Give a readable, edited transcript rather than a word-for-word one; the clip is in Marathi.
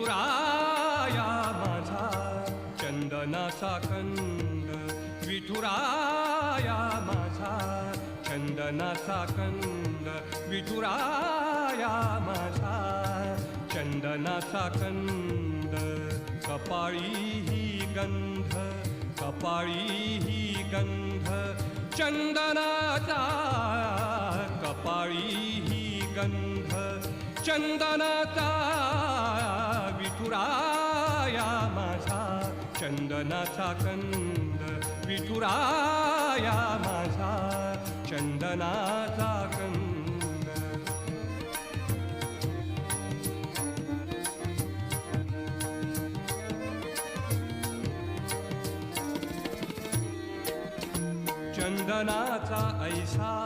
विठुराया माझा चंदनाचा कंद, विठुराया माझा चंदनाचा कंद, विठुराया माझा चंदनाचा कंद. कपाळी ही गंध, कपाळी ही गंध चंदनाचा, कपाळी ही गंध चंदनाचा. विठुराया माझा चंदनाचा कंद, विठुराया माझा चंदनाचा कंद. चंदनाचा ऐसा